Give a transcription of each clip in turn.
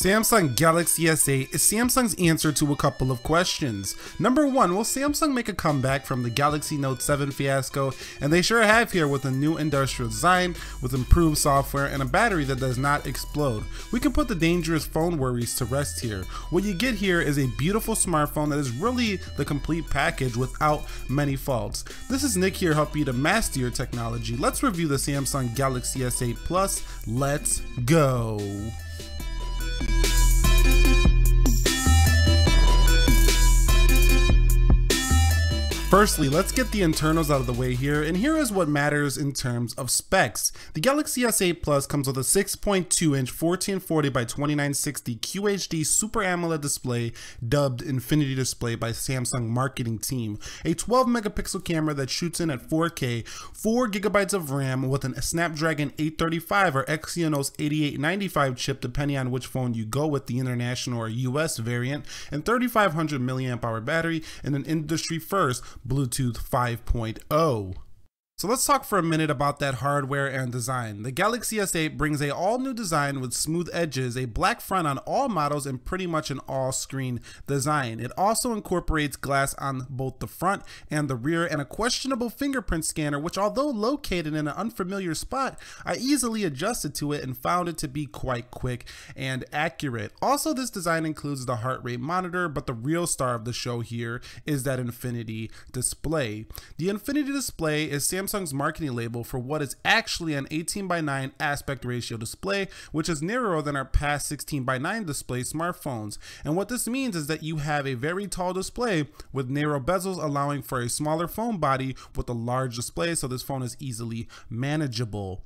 Samsung Galaxy S8 is Samsung's answer to a couple of questions. Number one, will Samsung make a comeback from the Galaxy Note 7 fiasco? And they sure have here with a new industrial design, with improved software, and a battery that does not explode. We can put the dangerous phone worries to rest here. What you get here is a beautiful smartphone that is really the complete package without many faults. This is Nick here helping you to master your technology. Let's review the Samsung Galaxy S8 Plus. Let's go. Firstly, let's get the internals out of the way here, and here is what matters in terms of specs. The Galaxy S8 Plus comes with a 6.2-inch 1440 by 2960 QHD Super AMOLED display, dubbed Infinity Display by Samsung marketing team, a 12-megapixel camera that shoots in at 4K, 4GB of RAM with a Snapdragon 835 or Exynos 8895 chip depending on which phone you go with, the international or US variant, and 3500 mAh battery, and an industry first Bluetooth 5.0. So let's talk for a minute about that hardware and design. The Galaxy S8 brings a all-new design with smooth edges, a black front on all models, and pretty much an all-screen design. It also incorporates glass on both the front and the rear, and a questionable fingerprint scanner, which although located in an unfamiliar spot, I easily adjusted to it and found it to be quite quick and accurate. Also, this design includes the heart rate monitor, but the real star of the show here is that Infinity Display. The Infinity Display is Samsung's marketing label for what is actually an 18:9 aspect ratio display, which is narrower than our past 16:9 display smartphones. And what this means is that you have a very tall display with narrow bezels, allowing for a smaller phone body with a large display, so this phone is easily manageable.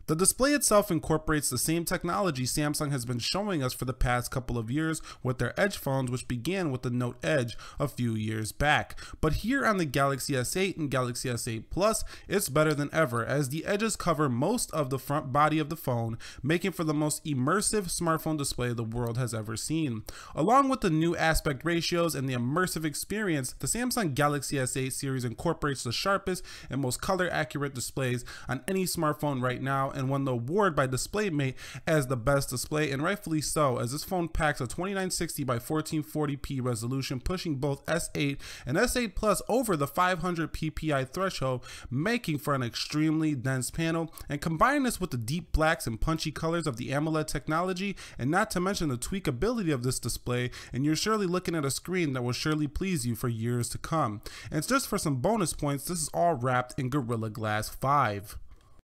The display itself incorporates the same technology Samsung has been showing us for the past couple of years with their Edge phones, which began with the Note Edge a few years back. But here on the Galaxy S8 and Galaxy S8 Plus, it's better than ever, as the edges cover most of the front body of the phone, making for the most immersive smartphone display the world has ever seen. Along with the new aspect ratios and the immersive experience, the Samsung Galaxy S8 series incorporates the sharpest and most color accurate displays on any smartphone right now, and won the award by DisplayMate as the best display, and rightfully so, as this phone packs a 2960 by 1440p resolution, pushing both S8 and S8 Plus over the 500 ppi threshold, making for an extremely dense panel. And combine this with the deep blacks and punchy colors of the AMOLED technology, and not to mention the tweakability of this display, and you're surely looking at a screen that will surely please you for years to come. And just for some bonus points, this is all wrapped in Gorilla Glass 5.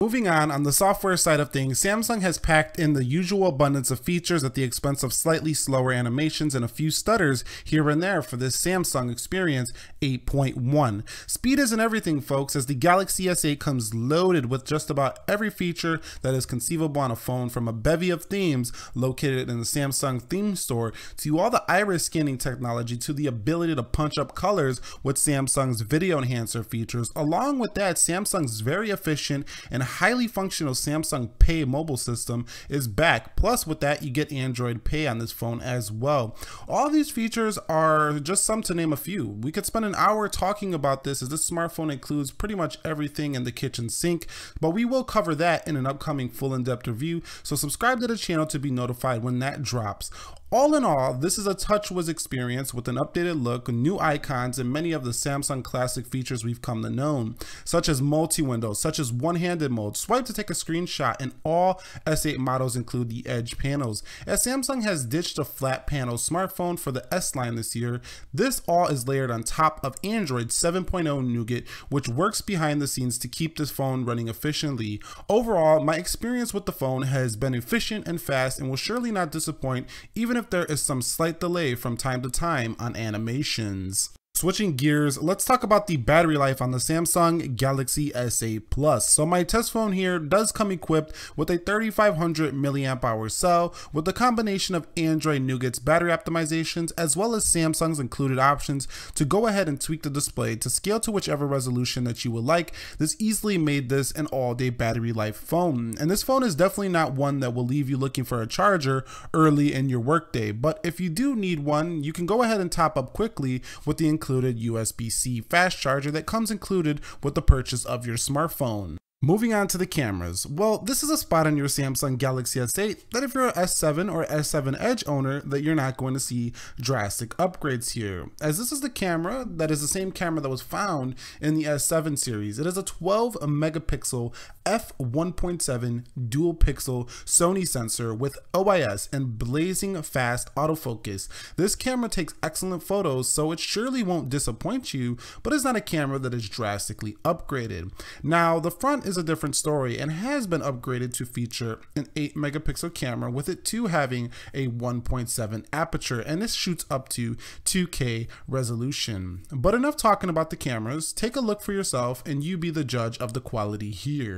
Moving on the software side of things, Samsung has packed in the usual abundance of features at the expense of slightly slower animations and a few stutters here and there for this Samsung Experience 8.1. Speed isn't everything, folks, as the Galaxy S8 comes loaded with just about every feature that is conceivable on a phone, from a bevy of themes located in the Samsung theme store to all the iris scanning technology to the ability to punch up colors with Samsung's video enhancer features. Along with that, Samsung's very efficient and highly functional Samsung Pay mobile system is back. Plus, with that, you get Android Pay on this phone as well. All these features are just some to name a few. We could spend an hour talking about this, as this smartphone includes pretty much everything in the kitchen sink, but we will cover that in an upcoming full in-depth review, so subscribe to the channel to be notified when that drops. All in all, this is a TouchWiz experience with an updated look, new icons, and many of the Samsung classic features we've come to know, such as multi-window, such as one-handed mode, swipe to take a screenshot, and all S8 models include the Edge panels. As Samsung has ditched a flat panel smartphone for the S line this year, this all is layered on top of Android 7.0 Nougat, which works behind the scenes to keep this phone running efficiently. Overall, my experience with the phone has been efficient and fast, and will surely not disappoint, even if there is some slight delay from time to time on animations. Switching gears, let's talk about the battery life on the Samsung Galaxy S8 Plus. So my test phone here does come equipped with a 3500 mAh cell with a combination of Android Nougat's battery optimizations as well as Samsung's included options to go ahead and tweak the display to scale to whichever resolution that you would like. This easily made this an all-day battery life phone. And this phone is definitely not one that will leave you looking for a charger early in your workday, but if you do need one, you can go ahead and top up quickly with the included USB-C fast charger that comes included with the purchase of your smartphone. Moving on to the cameras. Well, this is a spot on your Samsung Galaxy S8 that if you're an S7 or S7 Edge owner, that you're not going to see drastic upgrades here, as this is the camera that is the same camera that was found in the S7 series. It is a 12 megapixel f1.7 dual pixel Sony sensor with OIS and blazing fast autofocus. This camera takes excellent photos, so it surely won't disappoint you, but it's not a camera that is drastically upgraded. Now, the front is a different story and has been upgraded to feature an 8 megapixel camera, with it too having a 1.7 aperture, and this shoots up to 2K resolution. But enough talking about the cameras. Take a look for yourself and you be the judge of the quality here.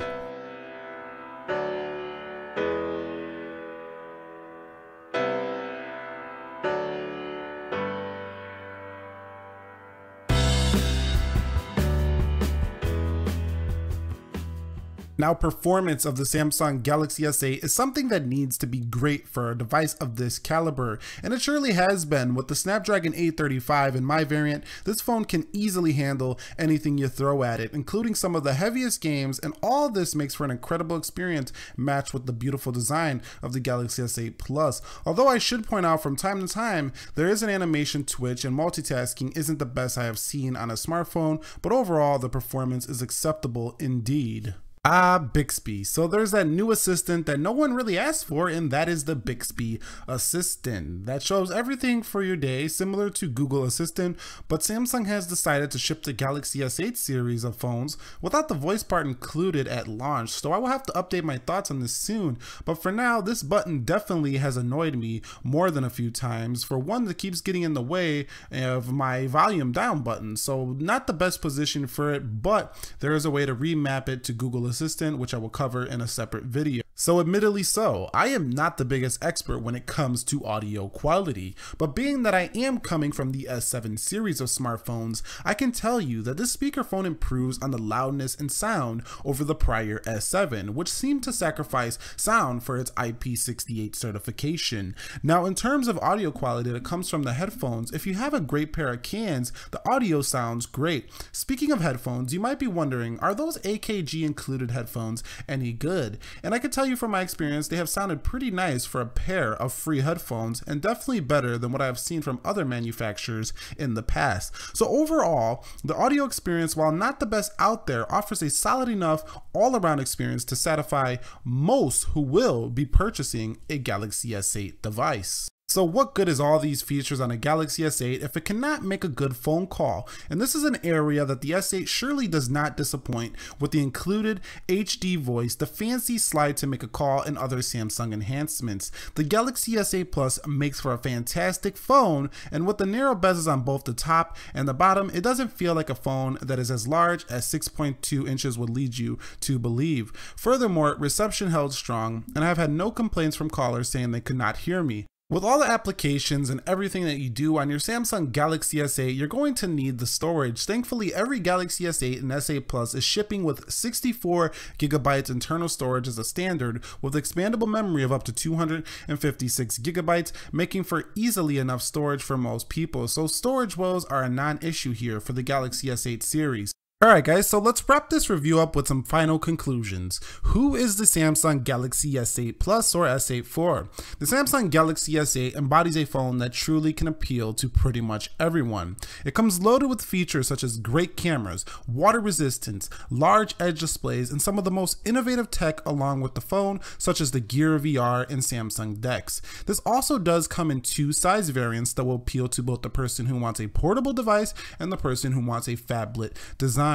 Now, performance of the Samsung Galaxy S8 is something that needs to be great for a device of this caliber, and it surely has been. With the Snapdragon 835 in my variant, this phone can easily handle anything you throw at it, including some of the heaviest games, and all this makes for an incredible experience matched with the beautiful design of the Galaxy S8 Plus. Although I should point out from time to time, there is an animation twitch and multitasking isn't the best I have seen on a smartphone, but overall the performance is acceptable indeed. Bixby. So there's that new assistant that no one really asked for, and that is the Bixby Assistant that shows everything for your day, similar to Google Assistant, but Samsung has decided to ship the Galaxy S8 series of phones without the voice part included at launch, so I will have to update my thoughts on this soon. But for now, this button definitely has annoyed me more than a few times. For one, that keeps getting in the way of my volume down button, so not the best position for it, but there is a way to remap it to Google Assistant, which I will cover in a separate video. So admittedly so, I am not the biggest expert when it comes to audio quality, but being that I am coming from the S7 series of smartphones, I can tell you that this speakerphone improves on the loudness and sound over the prior S7, which seemed to sacrifice sound for its IP68 certification. Now, in terms of audio quality that comes from the headphones, if you have a great pair of cans, the audio sounds great. Speaking of headphones, you might be wondering, are those AKG included headphones any good? And I can tell you from my experience, they have sounded pretty nice for a pair of free headphones, and definitely better than what I've seen from other manufacturers in the past. So overall, the audio experience, while not the best out there, offers a solid enough all-around experience to satisfy most who will be purchasing a Galaxy S8 device. So what good is all these features on a Galaxy S8 if it cannot make a good phone call? And this is an area that the S8 surely does not disappoint, with the included HD voice, the fancy slide to make a call, and other Samsung enhancements. The Galaxy S8 Plus makes for a fantastic phone, and with the narrow bezels on both the top and the bottom, it doesn't feel like a phone that is as large as 6.2 inches would lead you to believe. Furthermore, reception held strong, and I've had no complaints from callers saying they could not hear me. With all the applications and everything that you do on your Samsung Galaxy S8, you're going to need the storage. Thankfully, every Galaxy S8 and S8 Plus is shipping with 64 gigabytes internal storage as a standard, with expandable memory of up to 256 gigabytes, making for easily enough storage for most people. So storage woes are a non-issue here for the Galaxy S8 series. Alright guys, so let's wrap this review up with some final conclusions. Who is the Samsung Galaxy S8 Plus or S8 for? The Samsung Galaxy S8 embodies a phone that truly can appeal to pretty much everyone. It comes loaded with features such as great cameras, water resistance, large edge displays, and some of the most innovative tech along with the phone, such as the Gear VR and Samsung DeX. This also does come in two size variants that will appeal to both the person who wants a portable device and the person who wants a phablet design.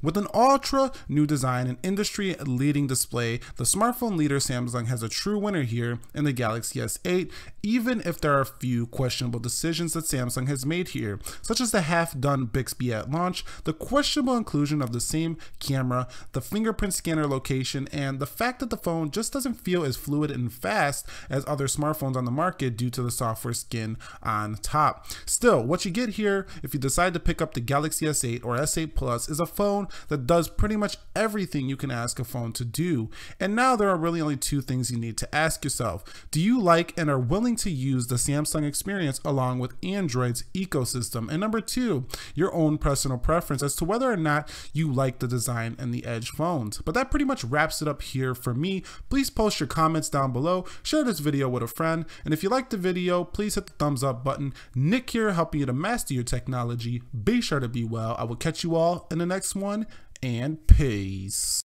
With an ultra new design and industry leading display, the smartphone leader Samsung has a true winner here in the Galaxy S8, even if there are a few questionable decisions that Samsung has made here, such as the half-done Bixby at launch, the questionable inclusion of the same camera, the fingerprint scanner location, and the fact that the phone just doesn't feel as fluid and fast as other smartphones on the market due to the software skin on top. Still, what you get here if you decide to pick up the Galaxy S8 or S8 Plus is is a phone that does pretty much everything you can ask a phone to do. And now there are really only two things you need to ask yourself. Do you like and are willing to use the Samsung experience along with Android's ecosystem? And number two, your own personal preference as to whether or not you like the design and the Edge phones. But that pretty much wraps it up here for me. Please post your comments down below, share this video with a friend, and if you liked the video, please hit the thumbs up button. Nick here, helping you to master your technology. Be sure to be well. I will catch you all in the next one, and peace.